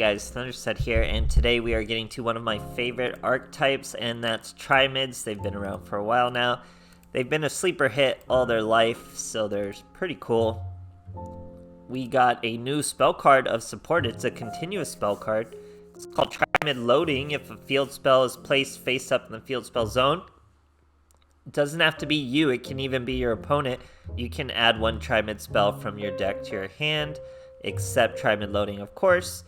guys, THUNDERSTUD here, and today we are getting to one of my favorite archetypes, and that's Triamids. They've been around for a while now. They've been a sleeper hit all their life, so they're pretty cool. We got a new spell card of support. It's a continuous spell card. It's called Triamid Loading. If a field spell is placed face up in the field spell zone, it doesn't have to be you, it can even be your opponent. You can add one Triamid spell from your deck to your hand, except Triamid Loading, of course.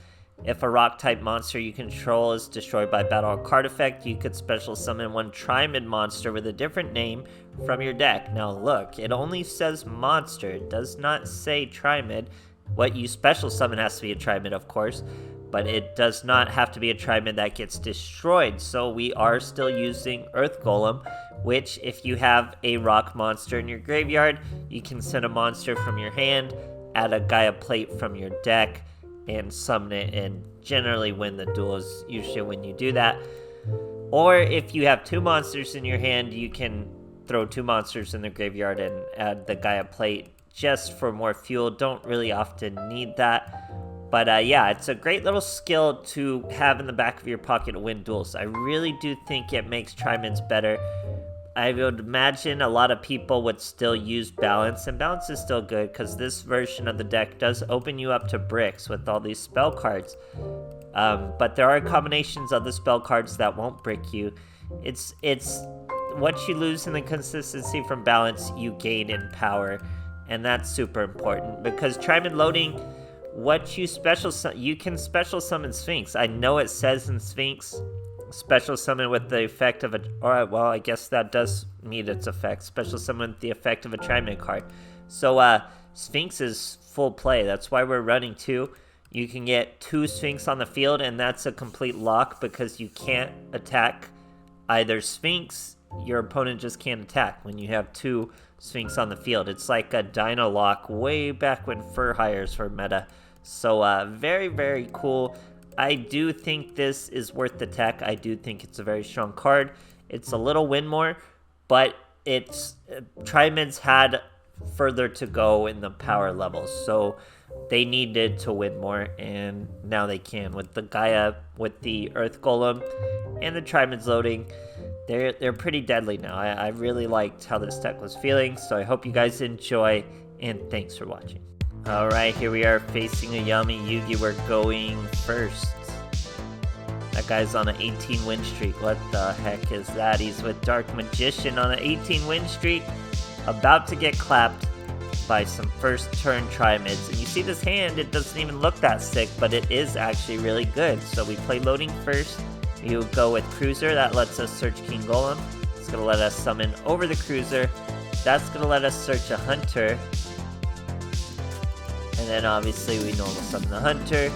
If a rock-type monster you control is destroyed by battle or card effect, you could special summon one Triamid monster with a different name from your deck. Now look, it only says monster, it does not say Triamid. What you special summon has to be a Triamid, of course, but it does not have to be a Triamid that gets destroyed. So we are still using Earth Golem, which if you have a rock monster in your graveyard, you can send a monster from your hand, add a Gaia plate from your deck, and summon it, and generally win the duels, usually when you do that. Or if you have two monsters in your hand, you can throw two monsters in the graveyard and add the Gaia plate just for more fuel. Don't really often need that. But yeah, it's a great little skill to have in the back of your pocket to win duels. I really do think it makes Triamids better. I would imagine a lot of people would still use Balance, and Balance is still good because this version of the deck does open you up to bricks with all these spell cards. But there are combinations of the spell cards that won't brick you. It's what you lose in the consistency from Balance, you gain in power, and that's super important because Triamid Loading, what you you can special summon Sphinx. I know it says in Sphinx, special summon with the effect of a... Alright, well, I guess that does meet its effect. Special summon with the effect of a Triamid card. So, Sphinx is full play. That's why we're running two. You can get two Sphinx on the field, and that's a complete lock because you can't attack either Sphinx. Your opponent just can't attack when you have two Sphinx on the field. It's like a Dino lock way back when Fur Hires were meta. So, very, very cool. I do think this is worth the tech. I do think it's a very strong card. It's a little win more, but it's Triamids had further to go in the power levels, so they needed to win more, and now they can with the Gaia, with the Earth Golem, and the Triamids Loading. They're pretty deadly now. I really liked how this deck was feeling, so I hope you guys enjoy, and thanks for watching. Alright, here we are facing a Yami Yugi. We're going first. That guy's on an 18 win streak. What the heck is that? He's with Dark Magician on an 18 win streak. About to get clapped by some first turn Triamids. And you see this hand, it doesn't even look that sick, but it is actually really good. So we play Loading first. You go with Cruiser. That lets us search King Golem. It's going to let us summon over the Cruiser. That's going to let us search a Hunter. And then obviously we normal summon the Hunter.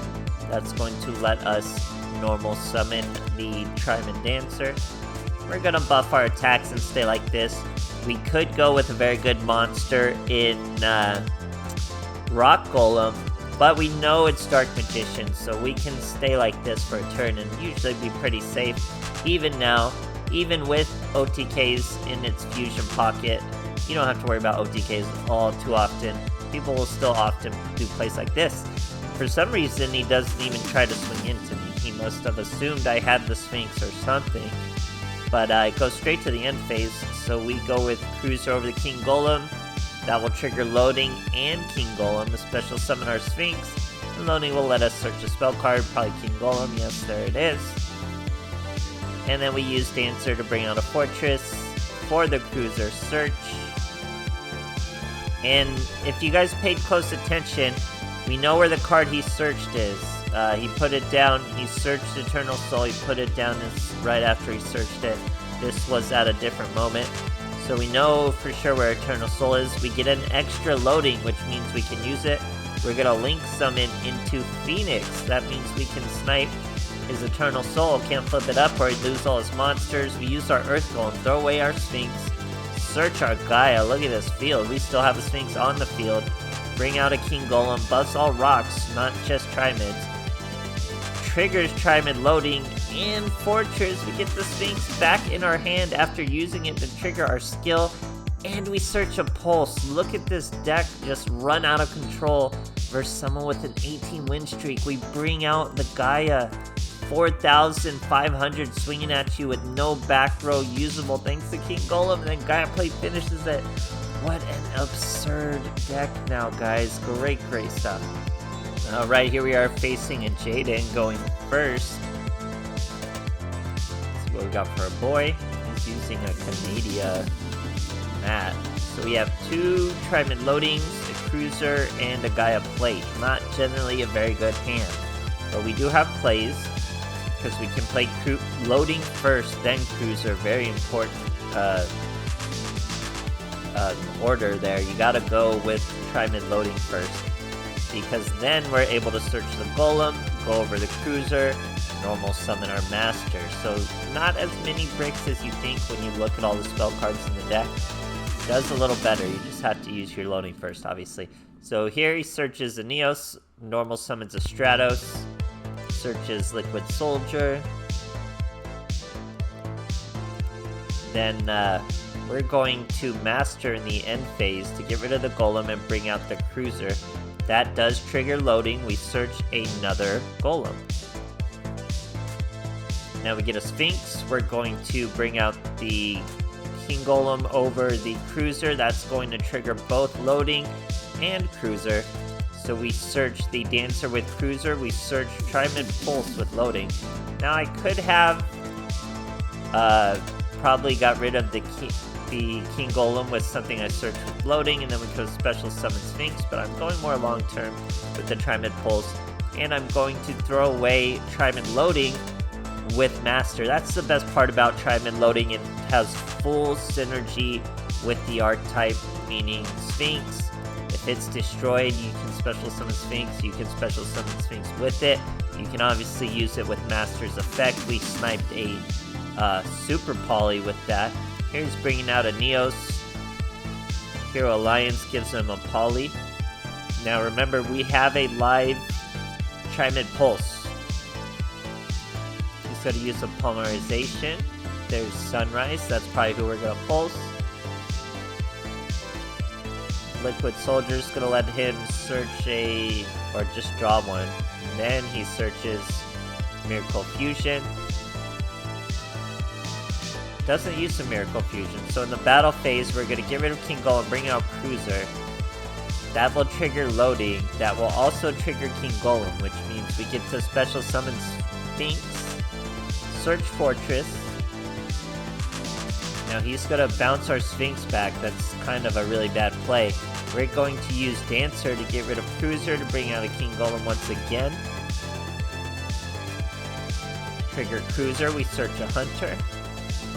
That's going to let us normal summon the Triamid Dancer. We're going to buff our attacks and stay like this. We could go with a very good monster in Rock Golem, but we know it's Dark Magician, so we can stay like this for a turn and usually be pretty safe. Even now, even with OTKs in its fusion pocket, you don't have to worry about OTKs all too often. People will still often do plays like this. For some reason, he doesn't even try to swing into me. He must have assumed I had the Sphinx or something. But it goes straight to the end phase, so we go with Cruiser over the King Golem. That will trigger Loading and King Golem to special summon our Sphinx. And Loading will let us search a spell card, probably King Golem. Yes, there it is. And then we use Dancer to bring out a Fortress for the Cruiser search. And if you guys paid close attention, we know where the card he searched is. He put it down, he searched Eternal Soul, he put it down right after he searched it. This was at a different moment. So we know for sure where Eternal Soul is. We get an extra Loading, which means we can use it. We're going to Link Summon into Phoenix. That means we can snipe his Eternal Soul. Can't flip it up or he'd lose all his monsters. We use our Earth Golem, throw away our Sphinx. Search our Gaia. Look at this field. We still have a Sphinx on the field. Bring out a King Golem. Buffs all rocks, not just Triamids. Triggers Triamid Loading and Fortress. We get the Sphinx back in our hand after using it to trigger our skill. And we search a Pulse. Look at this deck just run out of control. versus someone with an 18 win streak. We bring out the Gaia, 4,500 swinging at you with no back row usable thanks to King Golem, and then Gaia Plate finishes it. What an absurd deck now, guys. Great stuff. Alright, here we are facing a Jaden going first. Let's see what we got for a boy. He's using a Canada mat. So we have 2 Triamid loadings, a cruiser, and a Gaia Plate. Not generally a very good hand. But we do have plays, because we can play loading first, then cruiser. Very important order there. You gotta go with Triamid loading first, because then we're able to search the Golem, go over the cruiser, normal summon our master. So not as many bricks as you think when you look at all the spell cards in the deck. It does a little better, you just have to use your loading first, obviously. So here he searches a Neos, normal summons a Stratos, searches Liquid Soldier. Then we're going to master in the end phase to get rid of the Golem and bring out the cruiser. That does trigger loading. We search another Golem. Now we get a Sphinx. We're going to bring out the King Golem over the cruiser. That's going to trigger both loading and cruiser. So we search the Dancer with cruiser. We search Triamid Pulse with loading. Now I could have probably got rid of the King Golem with something I searched with loading, and then we could have special summon Sphinx, but I'm going more long term with the Triamid Pulse, and I'm going to throw away Triamid loading with Master. That's the best part about Triamid loading. It has full synergy with the archetype, meaning Sphinx. If it's destroyed, you can special summon Sphinx, you can special summon Sphinx with it. You can obviously use it with Master's effect. We sniped a Super Poly with that. Here's bringing out a Neos. Hero Alliance gives him a Poly. Now remember, we have a live Triamid Pulse. He's going to use a Polymerization. There's Sunrise. That's probably who we're going to pulse. Liquid Soldier's going to let him search or just draw one. And then he searches Miracle Fusion. Doesn't use a Miracle Fusion. So in the battle phase, we're going to get rid of King Golem and bring out Cruiser. That will trigger loading. That will also trigger King Golem, which means we get to special summon Sphinx, search Fortress. Now he's going to bounce our Sphinx back. That's kind of a really bad play. We're going to use Dancer to get rid of Cruiser to bring out a King Golem once again. Trigger Cruiser, we search a Hunter.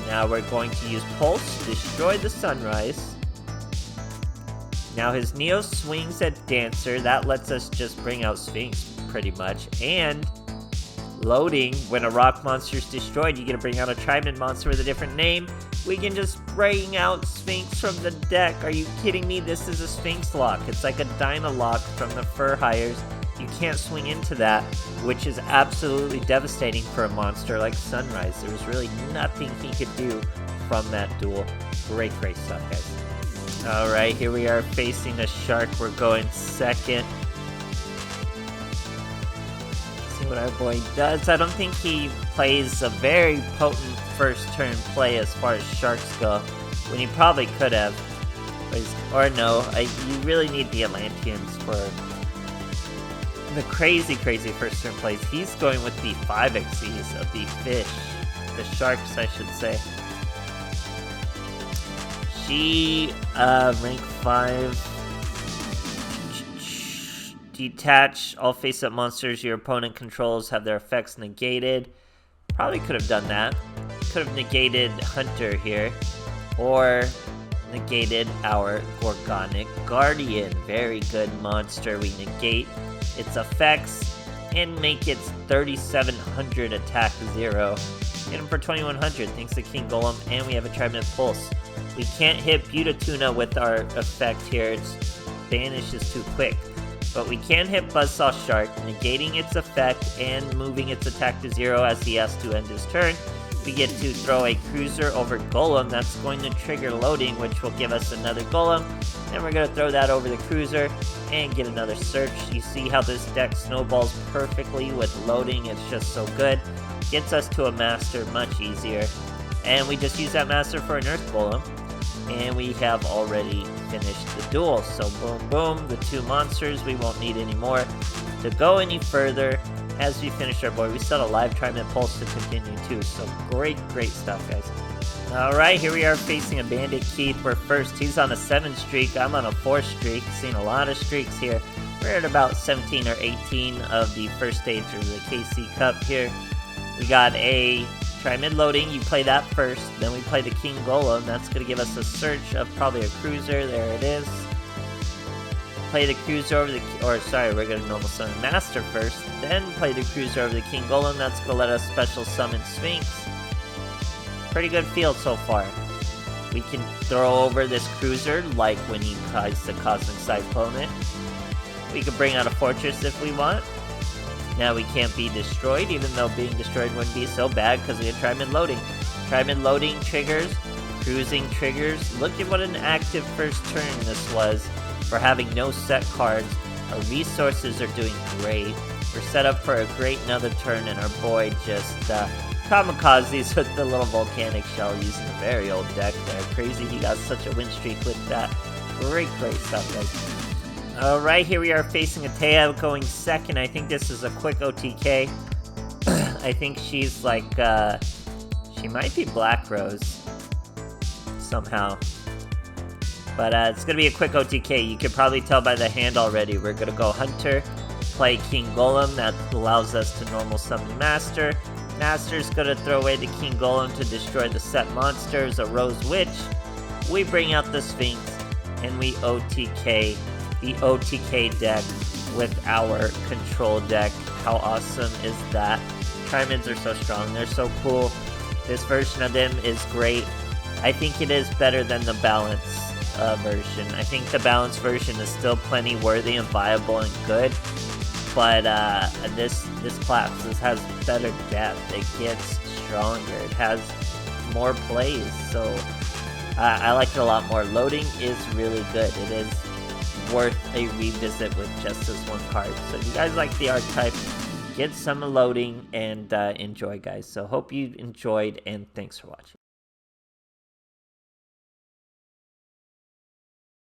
Now we're going to use Pulse to destroy the Sunrise. Now his Neo swings at Dancer. That lets us just bring out Sphinx, pretty much. And loading, when a rock monster is destroyed, you get to bring out a Triamid monster with a different name. We can just bring out Sphinx from the deck. Are you kidding me? This is a Sphinx lock. It's like a Dyna lock from the Fur Hires. You can't swing into that, which is absolutely devastating for a monster like Sunrise. There was really nothing he could do from that duel. Great stuff, guys. Alright, here we are facing a Shark. We're going second. Let's see what our boy does. I don't think he plays a very potent first turn play as far as Sharks go, when he probably could have. Or no, you really need the Atlanteans for the crazy first turn plays. He's going with the 5x's of the fish. The Sharks, I should say. She, rank 5. Detach all face-up monsters your opponent controls have their effects negated. Probably could have done that. Could have negated Hunter here. Or negated our Gorgonic Guardian. Very good monster. We negate its effects and make its 3,700 attack 0. Hit him for 2,100 thanks to King Golem, and we have a Triamid Pulse. We can't hit Butatuna with our effect here. Its banish is too quick. But we can hit Buzzsaw Shark, negating its effect and moving its attack to 0 as he has to end his turn. We get to throw a Cruiser over Golem. That's going to trigger loading, which will give us another Golem. Then we're going to throw that over the cruiser and get another search. You see how this deck snowballs perfectly with loading. It's just so good. Gets us to a master much easier. And we just use that master for an Earth Golem. And we have already finished the duel. So boom, boom, the 2 monsters. We won't need any more to go any further. As we finish our board, we still have a live Triamid Pulse to continue too. So great stuff, guys. Alright, here we are facing a Bandit Keith. We're first. He's on a 7 streak. I'm on a 4 streak. Seen a lot of streaks here. We're at about 17 or 18 of the first stage of the KC Cup here. We got a Triamid loading. You play that first. Then we play the King Golem. That's going to give us a search of probably a cruiser. There it is. Play the cruiser over the... Or, sorry, we're going to normal summon Master first. Then play the cruiser over the King Golem. That's going to let us special summon Sphinx. Pretty good field so far. We can throw over this cruiser like when he tries the Cosmic Cyclone it. We can bring out a fortress if we want. Now we can't be destroyed, even though being destroyed wouldn't be so bad because we have Triamid loading. Triamid loading triggers, cruising triggers. Look at what an active first turn this was for having no set cards. Our resources are doing great. We're set up for a great another turn, and our boy just kamikazes with the little volcanic shell using a very old deck there. Crazy he got such a win streak with that. Great stuff, guys. Alright, here we are facing a Taya going second. I think this is a quick OTK. I think she's like, she might be Black Rose somehow. But it's going to be a quick OTK. You could probably tell by the hand already. We're going to go Hunter, play King Golem. That allows us to normal summon Master. Master's gonna throw away the King Golem to destroy the set monsters, a Rose Witch. We bring out the Sphinx, and we OTK the OTK deck with our control deck. How awesome is that? Triamids are so strong, they're so cool. This version of them is great. I think it is better than the balance version. I think the balance version is still plenty worthy and viable and good. But this claps. This has better depth. It gets stronger. It has more plays. So I like it a lot more. Loading is really good. It is worth a revisit with just this one card. So if you guys like the archetype, get some loading and enjoy, guys. So hope you enjoyed, and thanks for watching.